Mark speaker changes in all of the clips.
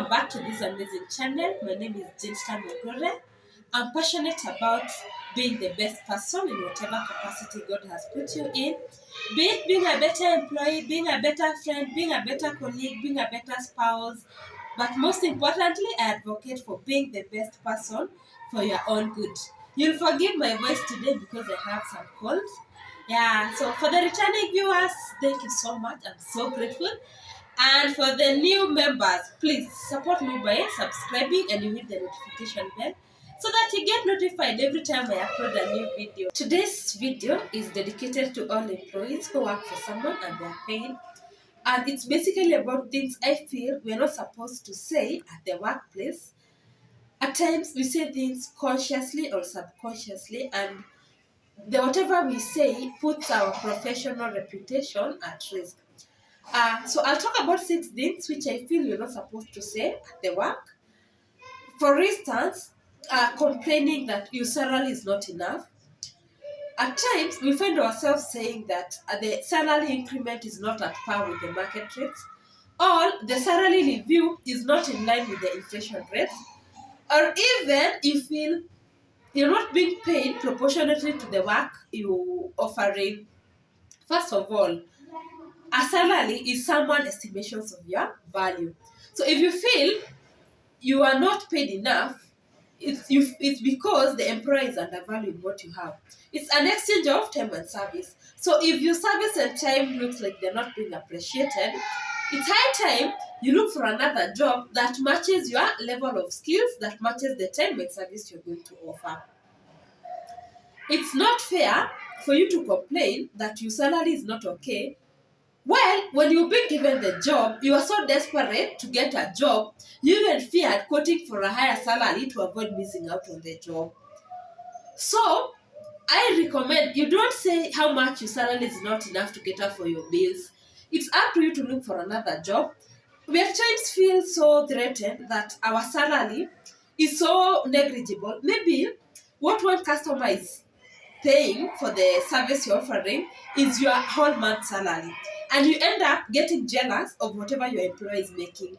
Speaker 1: Welcome back to this amazing channel. My name is Janestar Mugure. I'm passionate about being the best person in whatever capacity God has put you in. Be it being a better employee, being a better friend, being a better colleague, being a better spouse. But most importantly, I advocate for being the best person for your own good. You'll forgive my voice today because I have some cold. Yeah, so for the returning viewers, thank you so much. I'm so grateful. And for the new members, please support me by subscribing and you hit the notification bell so that you get notified every time I upload a new video. Today's video is dedicated to all employees who work for someone and they are paid. And it's basically about things I feel we're not supposed to say at the workplace. At times, we say things consciously or subconsciously, and whatever we say puts our professional reputation at risk. So I'll talk about 6 things which I feel you're not supposed to say at the work. For instance, complaining that your salary is not enough. At times, we find ourselves saying that the salary increment is not at par with the market rates, or the salary review is not in line with the inflation rate, or even you feel you're not being paid proportionately to the work you're offering. First of all, a salary is someone's estimations of your value. So if you feel you are not paid enough, it's because the employer is undervaluing what you have. It's an exchange of time and service. So if your service and time looks like they're not being appreciated, it's high time you look for another job that matches your level of skills, that matches the time and service you're going to offer. It's not fair for you to complain that your salary is not okay. Well, when you've been given the job, you are so desperate to get a job, you even feared quoting for a higher salary to avoid missing out on the job. So, I recommend you don't say how much your salary is not enough to cater for your bills. It's up to you to look for another job. We at times feel so threatened that our salary is so negligible. Maybe what one customer is paying for the service you're offering is your whole month salary, and you end up getting jealous of whatever your employer is making.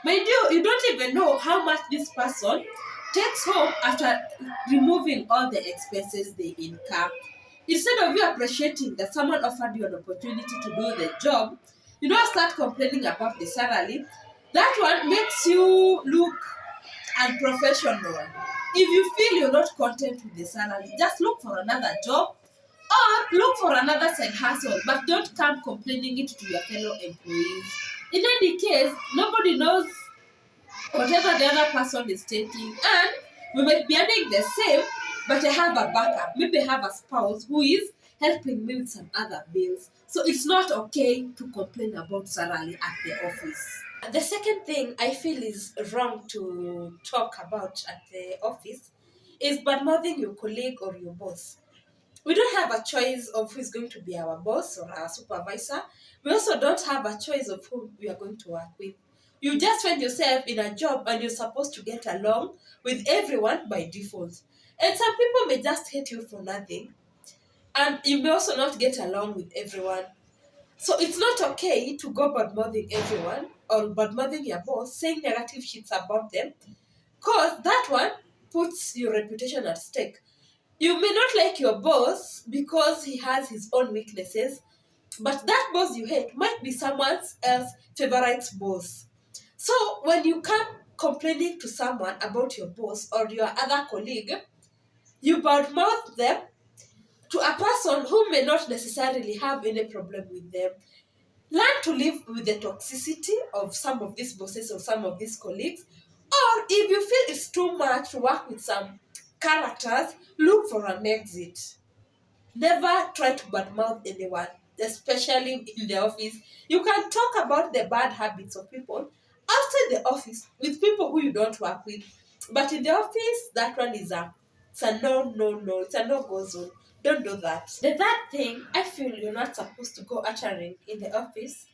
Speaker 1: Mind you don't even know how much this person takes home after removing all the expenses they incur. Instead of you appreciating that someone offered you an opportunity to do the job, you don't start complaining about the salary. That one makes you look unprofessional. If you feel you're not content with the salary, just look for another job or look for another side hustle, but don't come complaining it to your fellow employees. In any case, nobody knows whatever the other person is taking, and we might be earning the same, but I have a backup. Maybe I have a spouse who is helping me with some other bills. So it's not okay to complain about salary at the office. The second thing I feel is wrong to talk about at the office is bad mouthing your colleague or your boss. We don't have a choice of who is going to be our boss or our supervisor. We also don't have a choice of who we are going to work with. You just find yourself in a job and you're supposed to get along with everyone by default. And some people may just hate you for nothing. And you may also not get along with everyone. So it's not okay to go bad-mouthing everyone or bad-mouthing your boss, saying negative shits about them, because that one puts your reputation at stake. You may not like your boss because he has his own weaknesses, but that boss you hate might be someone else's favorite boss. So when you come complaining to someone about your boss or your other colleague, you badmouth them to a person who may not necessarily have any problem with them. Learn to live with the toxicity of some of these bosses or some of these colleagues. Or if you feel it's too much to work with some characters, look for an exit. Never try to badmouth anyone, especially in the office. You can talk about the bad habits of people outside the office with people who you don't work with. But in the office, that one is it's a no. It's a no-go zone. Don't do that. The third thing I feel you're not supposed to go uttering in the office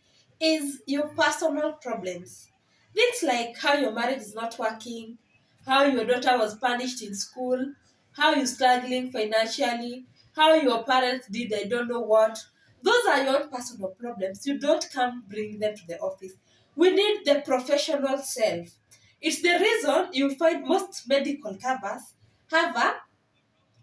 Speaker 1: is your personal problems. Things like how your marriage is not working, how your daughter was punished in school, how you're struggling financially, how your parents did I don't know what. Those are your own personal problems. You don't come bring them to the office. We need the professional self. It's the reason you find most medical covers have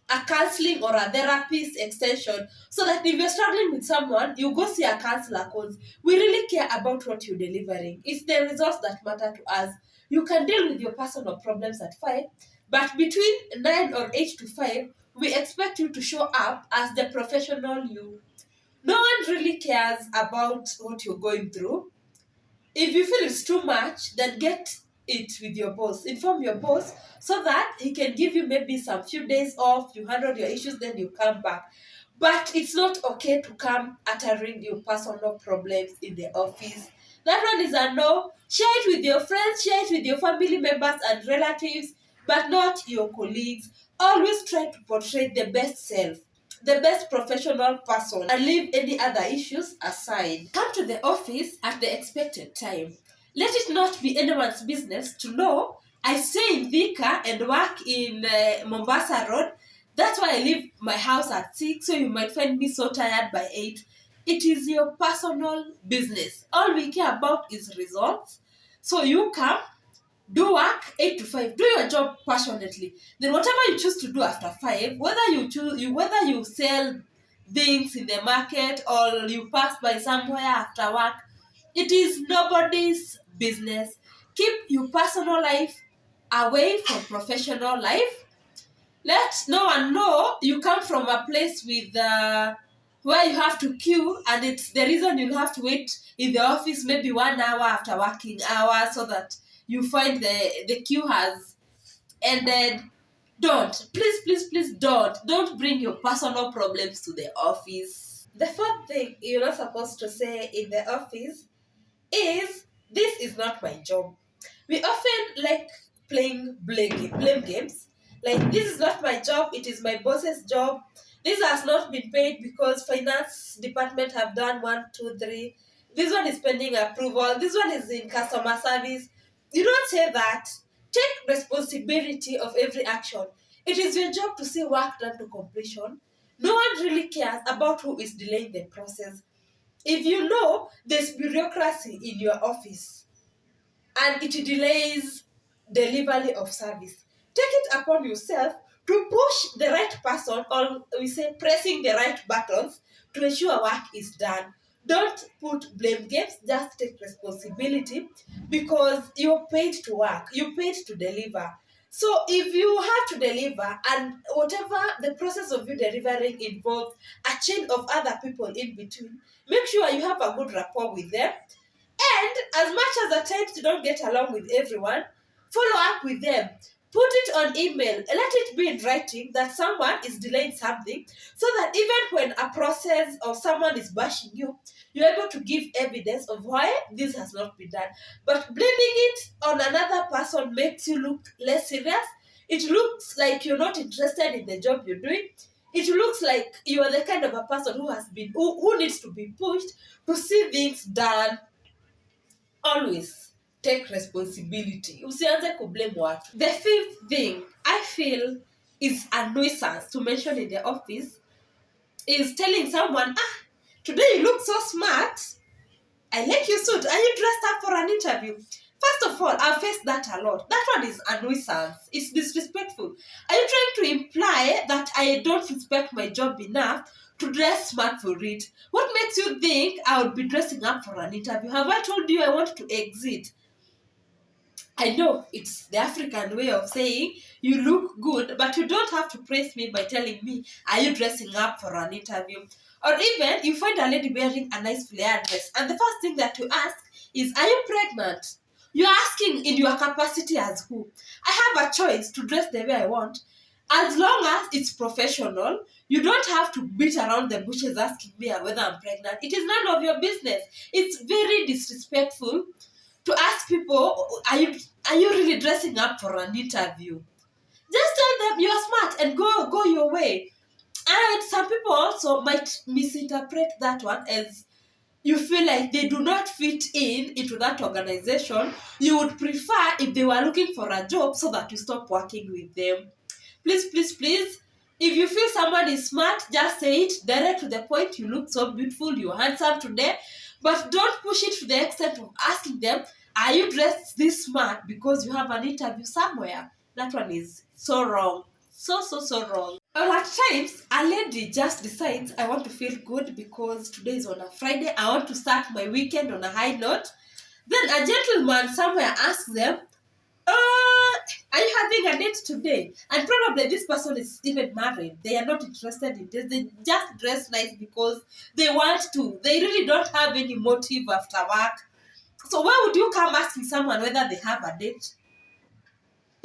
Speaker 1: a counseling or a therapist extension, so that if you're struggling with someone, you go see a counselor, because we really care about what you're delivering. It's the results that matter to us. You can deal with your personal problems at 5, but between 9 or 8 to 5, we expect you to show up as the professional you. No one really cares about what you're going through. If you feel it's too much, then get it with your boss. Inform your boss so that he can give you maybe some few days off, you handle your issues, then you come back. But it's not okay to come uttering your personal problems in the office. That one is a no. Share it with your friends, share it with your family members and relatives, but not your colleagues. Always try to portray the best self, the best professional person, and leave any other issues aside. Come to the office at the expected time. Let it not be anyone's business to know I stay in Thika and work in Mombasa Road. That's why I leave my house at 6, so you might find me so tired by 8. It is your personal business. All we care about is results. So you come, do work 8 to 5, do your job passionately. Then whatever you choose to do after 5, whether you sell things in the market or you pass by somewhere after work, it is nobody's business. Keep your personal life away from professional life. Let no one know you come from a place with where you have to queue, and it's the reason you'll have to wait in the office maybe 1 hour after working hours, so that you find the queue has ended. Don't, please don't bring your personal problems to the office. The fourth thing you're not supposed to say in the office is, this is not my job. We often like playing blame games. Like, this is not my job, it is my boss's job. This has not been paid because finance department have done 1, 2, 3. This one is pending approval. This one is in customer service. You don't say that. Take responsibility of every action. It is your job to see work done to completion. No one really cares about who is delaying the process. If you know there's bureaucracy in your office and it delays delivery of service, take it upon yourself to push the right person, or we say pressing the right buttons to ensure work is done. Don't put blame games, just take responsibility, because you're paid to work, you're paid to deliver. So if you have to deliver, and whatever the process of you delivering involves a chain of other people in between, make sure you have a good rapport with them. And as much as at times you don't get along with everyone, follow up with them. Put it on email. Let it be in writing that someone is delaying something, so that even when a process or someone is bashing you, you're able to give evidence of why this has not been done. But blaming it on another person makes you look less serious. It looks like you're not interested in the job you're doing. It looks like you are the kind of a person who needs to be pushed to see things done. Always take responsibility. Usianze kublame watu. The fifth thing I feel is a nuisance to mention in the office is telling someone, today you look so smart. I like your suit. Are you dressed up for an interview? First of all, I've faced that a lot. That one is a nuisance. It's disrespectful. Are you trying to imply that I don't respect my job enough to dress smart for it? What makes you think I would be dressing up for an interview? Have I told you I want to exit? I know it's the African way of saying you look good, but you don't have to praise me by telling me, are you dressing up for an interview? Or even you find a lady wearing a nice flared dress, and the first thing that you ask is, are you pregnant? You're asking in your capacity as who? I have a choice to dress the way I want. As long as it's professional, you don't have to beat around the bushes asking me whether I'm pregnant. It is none of your business. It's very disrespectful to ask people, are you really dressing up for an interview? Just tell them you're smart and go your way. And some people also might misinterpret that one as you feel like they do not fit into that organization. You would prefer if they were looking for a job, so that you stop working with them. Please, if you feel someone is smart, just say it direct to the point. You look so beautiful, you're handsome today, but don't push it to the extent of asking them, Are you dressed this smart because you have an interview somewhere? That one is so wrong. So wrong. Or at times, a lady just decides, I want to feel good because today is on a Friday. I want to start my weekend on a high note. Then a gentleman somewhere asks them, are you having a date today? And probably this person is even married. They are not interested in this. They just dress nice because they want to. They really don't have any motive after work. So why would you come asking someone whether they have a date?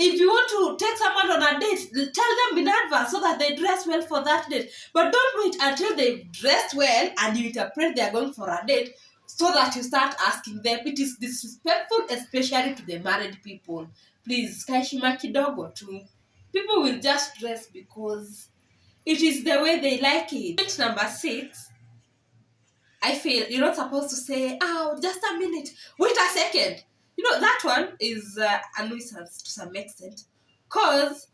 Speaker 1: If you want to take someone on a date, tell them in advance so that they dress well for that date. But don't wait until they've dressed well and you interpret they're going for a date so that you start asking them. It is disrespectful, especially to the married people. Please, kaishima kidogo too. People will just dress because it is the way they like it. Point number 6, I feel you're not supposed to say, oh, just a minute, wait a second. That one is a nuisance to some extent. Because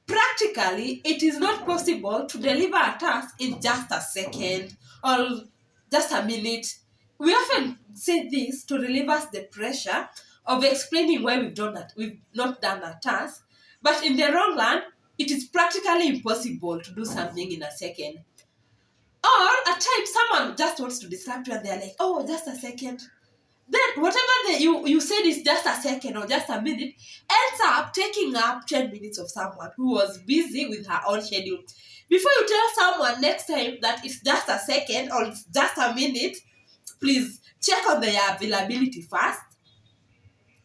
Speaker 1: practically, it is not possible to deliver a task in just a second or just a minute. We often say this to relieve us the pressure of explaining why we've not done a task. But in the long run, it is practically impossible to do something in a second. Or at times someone just wants to disrupt you and they're like, oh, just a second. Then whatever you said is just a second or just a minute ends up taking up 10 minutes of someone who was busy with her own schedule. Before you tell someone next time that it's just a second or it's just a minute, please check on their availability first.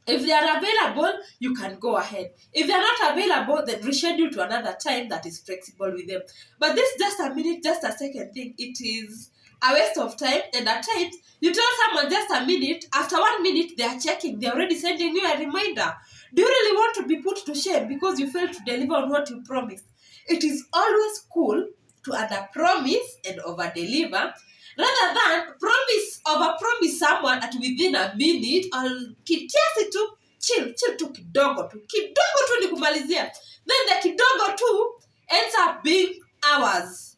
Speaker 1: If they are available, you can go ahead. If they are not available, then reschedule to another time that is flexible with them. But this just a minute, just a second thing, it is a waste of time. And at times, you tell someone just a minute, after 1 minute, they are checking, they're already sending you a reminder. Do you really want to be put to shame because you failed to deliver on what you promised? It is always cool to under-promise and over-deliver rather than over-promise someone at within a minute or kiasi tu chill tu kidogo tu ni kumalizia, then the kidogo tu ends up being hours.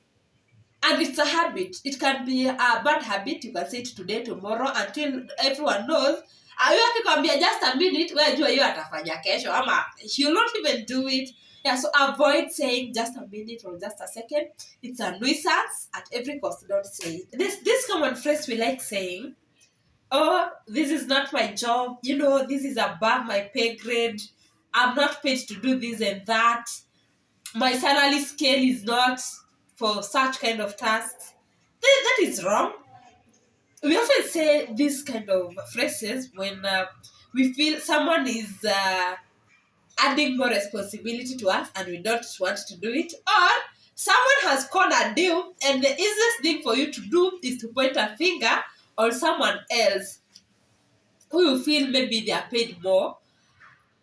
Speaker 1: And it's a habit. It can be a bad habit. You can say it today, tomorrow, until everyone knows. Ayo akikwambia just a minute, wewe jua hiyo atafanya kesho ama he'll not even do it. Yeah, so avoid saying just a minute or just a second. It's a nuisance at every cost. Don't say it. This common phrase we like saying, oh, this is not my job. This is above my pay grade. I'm not paid to do this and that. My salary scale is not for such kind of tasks. That is wrong. We often say these kind of phrases when we feel someone is adding more responsibility to us and we don't want to do it, or someone has called a deal and the easiest thing for you to do is to point a finger on someone else who you feel maybe they are paid more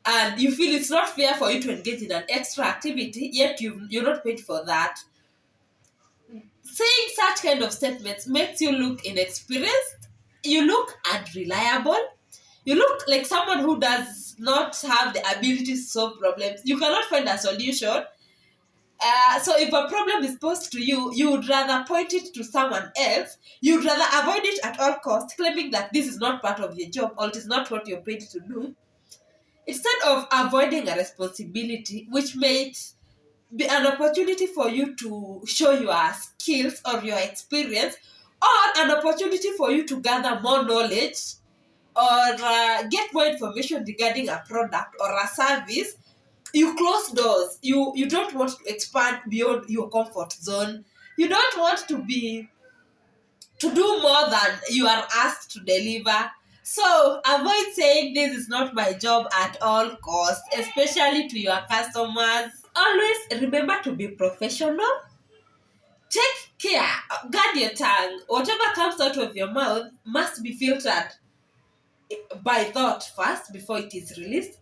Speaker 1: and you feel it's not fair for you to engage in an extra activity, yet you're not paid for that. Saying such kind of statements makes you look inexperienced, you look unreliable, you look like someone who does not have the ability to solve problems. You cannot find a solution. So if a problem is posed to you, you would rather point it to someone else. You'd rather avoid it at all costs, claiming that this is not part of your job or it is not what you're paid to do, instead of avoiding a responsibility which may be an opportunity for you to show your skills or your experience, or an opportunity for you to gather more knowledge or get more information regarding a product or a service. You close doors. You don't want to expand beyond your comfort zone. You don't want to do more than you are asked to deliver. So avoid saying this is not my job at all costs, especially to your customers. Always remember to be professional. Take care. Guard your tongue. Whatever comes out of your mouth must be filtered by thought first before it is released.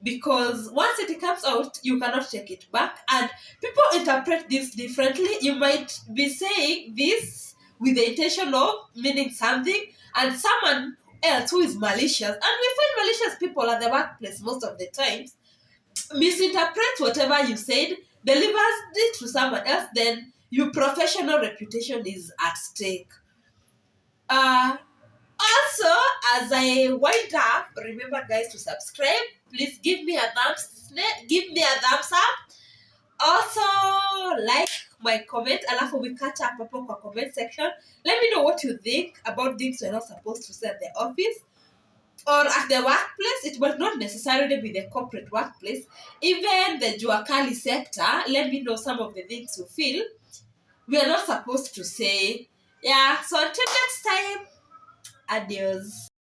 Speaker 1: Because once it comes out, you cannot take it back. And people interpret this differently. You might be saying this with the intention of meaning something, and someone else who is malicious, and we find malicious people at the workplace most of the times, misinterprets whatever you said, delivers it to someone else, then your professional reputation is at stake. Also, as I wind up, remember guys to subscribe. Please give me a thumbs up. Also, like my comment, alafu we catch up hapo kwa comment section. Let me know what you think about things we're not supposed to say at the office or at the workplace. It will not necessarily be the corporate workplace. Even the Juakali sector, let me know some of the things you feel we are not supposed to say. Yeah, so until next time, adios.